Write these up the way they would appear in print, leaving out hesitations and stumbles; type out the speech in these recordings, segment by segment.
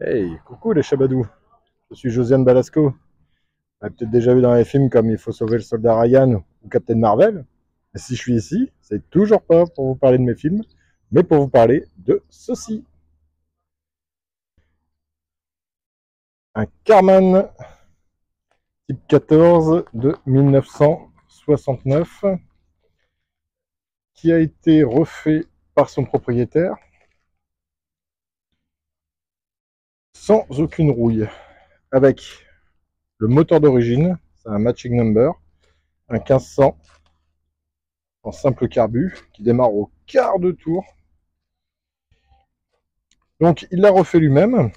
Hey, coucou les Chabadous, je suis Josiane Balasco. Vous m'avez peut-être déjà vu dans les films comme Il faut sauver le soldat Ryan ou Captain Marvel. Et si je suis ici, c'est toujours pas pour vous parler de mes films, mais pour vous parler de ceci. Un Karmann type 14 de 1969 qui a été refait par son propriétaire sans aucune rouille, avec le moteur d'origine, c'est un matching number, un 1500 en simple carbu qui démarre au quart de tour. Donc il l'a refait lui-même.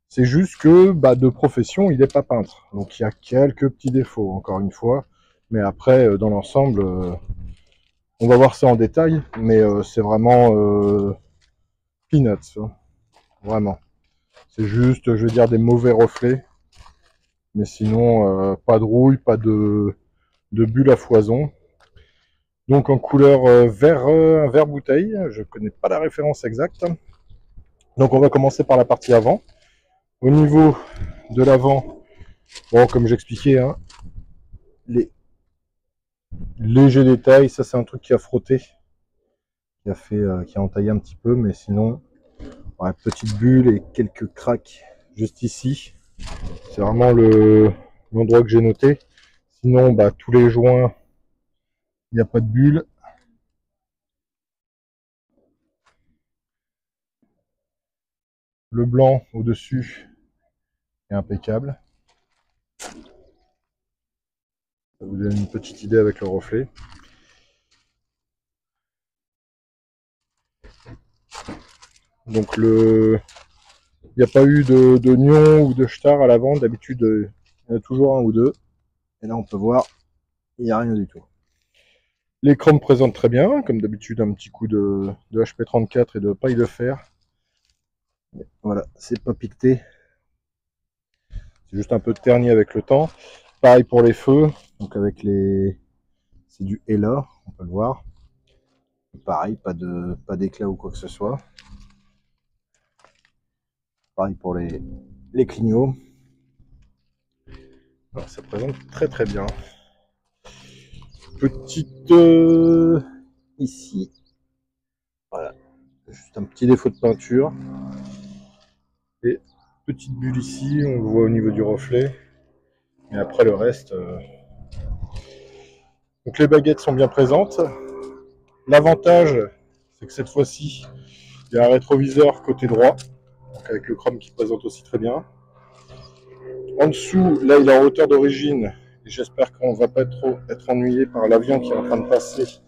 C'est juste que de profession, il n'est pas peintre. Donc il y a quelques petits défauts, encore une fois. Mais après, dans l'ensemble, on va voir ça en détail. Mais c'est vraiment peanuts, hein, vraiment. C'est juste, je veux dire, des mauvais reflets. Mais sinon, pas de rouille, pas de bulles à foison. Donc en couleur vert bouteille. Je ne connais pas la référence exacte. Donc on va commencer par la partie avant. Au niveau de l'avant, bon, comme j'expliquais, hein, les légers détails, ça c'est un truc qui a frotté, qui a entaillé un petit peu, mais sinon, ouais, petite bulle et quelques cracks juste ici. C'est vraiment l'endroit que j'ai noté. Sinon, tous les joints, il n'y a pas de bulle. Le blanc au-dessus est impeccable. Ça vous donne une petite idée avec le reflet. Donc il n'y a pas eu de nion ou de star à l'avant. D'habitude, il y en a toujours un ou deux. Et là, on peut voir, il n'y a rien du tout. L'écran me présente très bien, comme d'habitude, un petit coup de HP34 et de paille de fer. Voilà, c'est pas piqueté. C'est juste un peu terni avec le temps. Pareil pour les feux, donc avec les. C'est du Hella, on peut le voir. Pareil, pas d'éclat ou quoi que ce soit. Pareil pour les clignots. Alors, ça présente très très bien. Petite ici, voilà, juste un petit défaut de peinture. Et petite bulle ici, on le voit au niveau du reflet. Et après le reste. Donc les baguettes sont bien présentes. L'avantage, c'est que cette fois-ci, il y a un rétroviseur côté droit, donc avec le chrome qui présente aussi très bien. En dessous, là, il est en hauteur d'origine. Et j'espère qu'on ne va pas trop être ennuyé par l'avion qui est en train de passer.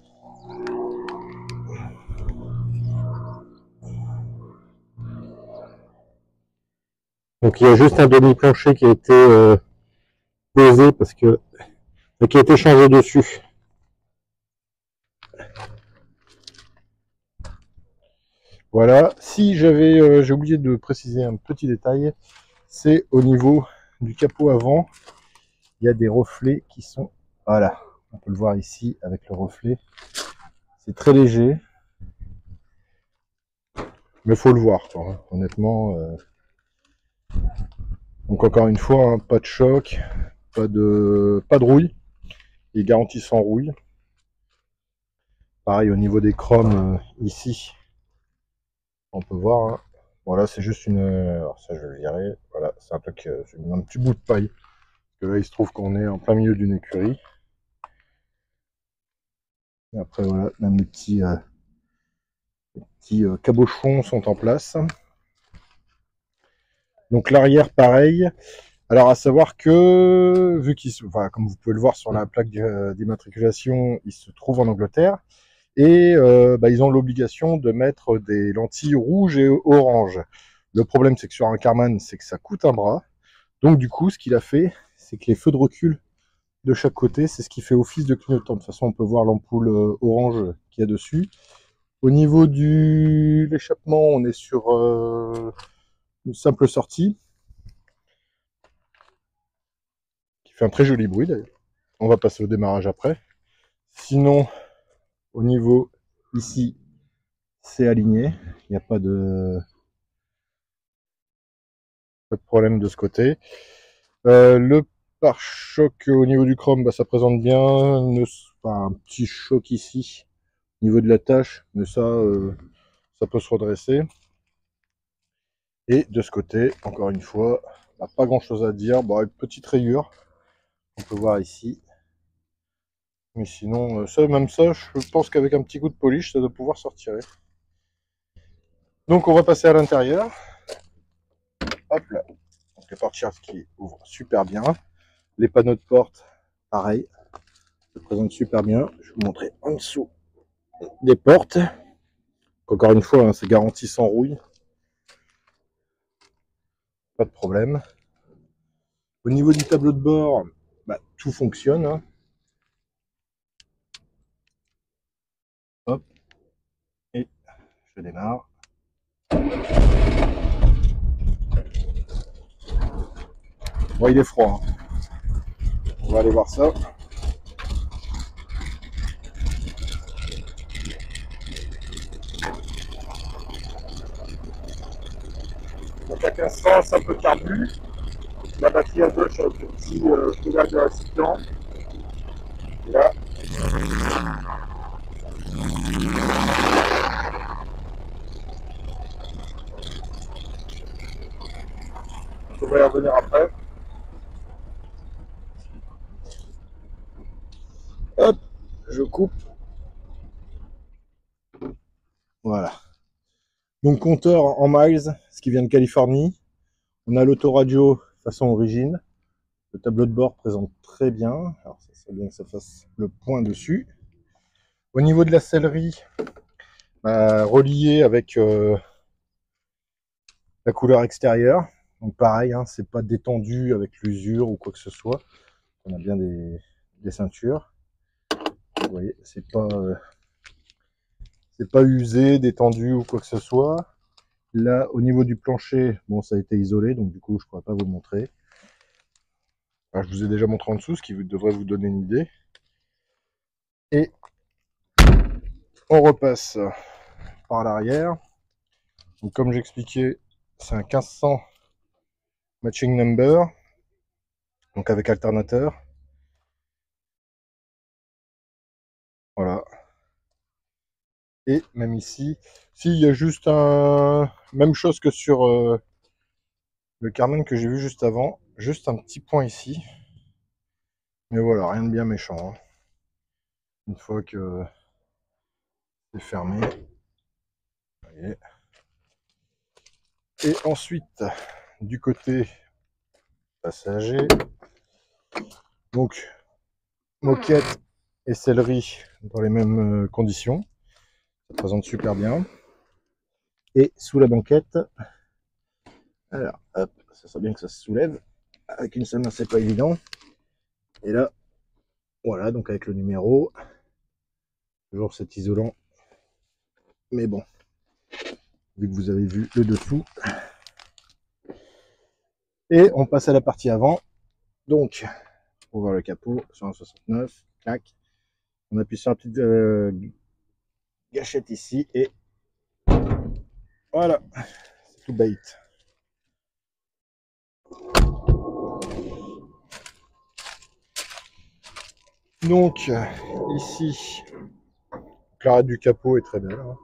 Donc il y a juste un demi-plancher qui a été posé parce que qui a été changé dessus. Voilà. Si j'ai oublié de préciser un petit détail, c'est au niveau du capot avant, il y a des reflets qui sont, voilà, on peut le voir ici avec le reflet. C'est très léger, mais il faut le voir, quoi, hein, honnêtement. Donc encore une fois, hein, pas de choc, pas de rouille. Il est garanti sans rouille. Pareil au niveau des chromes ici, on peut voir. Hein. Voilà, c'est juste une. Alors ça, je vais le virer. Voilà, c'est un truc, un petit bout de paille. Parce que là, il se trouve qu'on est en plein milieu d'une écurie. Et après, voilà, même les petits cabochons sont en place. Donc l'arrière, pareil. Alors à savoir que, vu comme vous pouvez le voir sur la plaque d'immatriculation, il se trouve en Angleterre. Et ils ont l'obligation de mettre des lentilles rouges et oranges. Le problème, c'est que sur un Karmann, c'est que ça coûte un bras. Donc du coup, ce qu'il a fait, c'est que les feux de recul de chaque côté, c'est ce qui fait office de clignotant. De toute façon, on peut voir l'ampoule orange qu'il y a dessus. Au niveau de l'échappement, on est sur une simple sortie qui fait un très joli bruit d'ailleurs. On va passer au démarrage après. Sinon, au niveau ici, c'est aligné. Il n'y a pas de Pas de problème de ce côté. Le pare-choc au niveau du chrome, bah, ça présente bien. Un petit choc ici au niveau de la tâche, mais ça peut se redresser. Et de ce côté, encore une fois, bah, pas grand chose à dire. Bon, une petite rayure, on peut voir ici. Mais sinon, même ça, je pense qu'avec un petit coup de polish, ça doit pouvoir sortir. Donc on va passer à l'intérieur. Hop là. Donc les portières qui ouvrent super bien. Les panneaux de porte, pareil, se présentent super bien. Je vais vous montrer en dessous des portes. Encore une fois, hein, c'est garanti sans rouille. Pas de problème. Au niveau du tableau de bord, bah, tout fonctionne. Hein. Hop. Et je démarre. Bon, il est froid. Hein. On va aller voir ça. Donc à 1500, ça peut carbu. La batterie à gauche avec le petit pédale de récipient. Et là. On va y revenir après. Hop, je coupe. Voilà. Donc compteur en miles, ce qui vient de Californie. On a l'autoradio façon origine. Le tableau de bord présente très bien. Alors ça serait bien que ça fasse le point dessus. Au niveau de la sellerie, relié avec la couleur extérieure. Donc pareil, hein, c'est pas détendu avec l'usure ou quoi que ce soit. On a bien des ceintures. Vous voyez, c'est pas usé, détendu ou quoi que ce soit. Là, au niveau du plancher, bon, ça a été isolé, donc du coup, je ne pourrais pas vous le montrer. Alors, je vous ai déjà montré en dessous, ce qui devrait vous donner une idée. Et on repasse par l'arrière. Donc, comme j'expliquais, c'est un 1500 matching number, donc avec alternateur. Voilà. Et même ici, il y a juste même chose que sur le Carman que j'ai vu juste avant, juste un petit point ici. Mais voilà, rien de bien méchant. Hein. Une fois que c'est fermé. Vous voyez. Et ensuite, du côté passager, donc moquette et sellerie dans les mêmes conditions. Ça présente super bien. Et sous la banquette, alors hop, ça serait bien que ça se soulève. Avec une seule main, c'est pas évident. Et là, voilà, donc avec le numéro, toujours cet isolant. Mais bon, vu que vous avez vu le dessous. Et on passe à la partie avant. Donc, pour voir le capot sur un 69, clac. On appuie sur la petite gâchette ici et voilà, c'est tout bait. Donc, ici, l'arrêt du capot est très belle. Hein.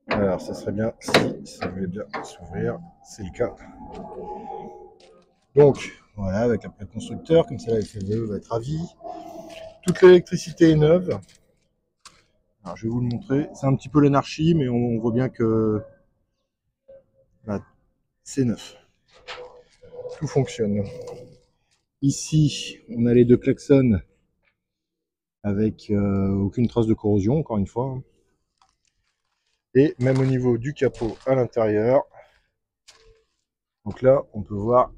Alors, ça serait bien si ça voulait bien s'ouvrir, c'est le cas. Donc, voilà, avec un le constructeur, comme ça, la FFE va être ravi. Toute l'électricité est neuve. Alors, je vais vous le montrer. C'est un petit peu l'anarchie, mais on voit bien que bah, c'est neuf. Tout fonctionne. Ici, on a les deux klaxons avec aucune trace de corrosion, encore une fois. Et même au niveau du capot à l'intérieur. Donc là, on peut voir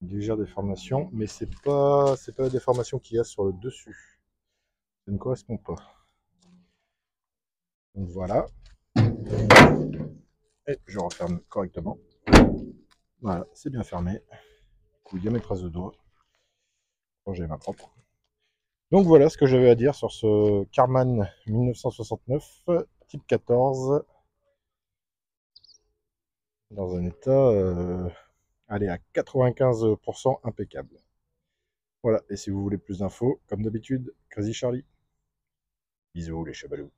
une légère déformation, mais c'est pas la déformation qu'il y a sur le dessus. Ça ne correspond pas. Donc voilà. Et je referme correctement. Voilà, c'est bien fermé. Il y a mes traces de doigts. Bon, j'ai ma propre. Donc voilà ce que j'avais à dire sur ce Karmann 1969 type 14. dans un état, allez, à 95% impeccable. Voilà, et si vous voulez plus d'infos, comme d'habitude, Crazy Charlie. Bisous les chabalous.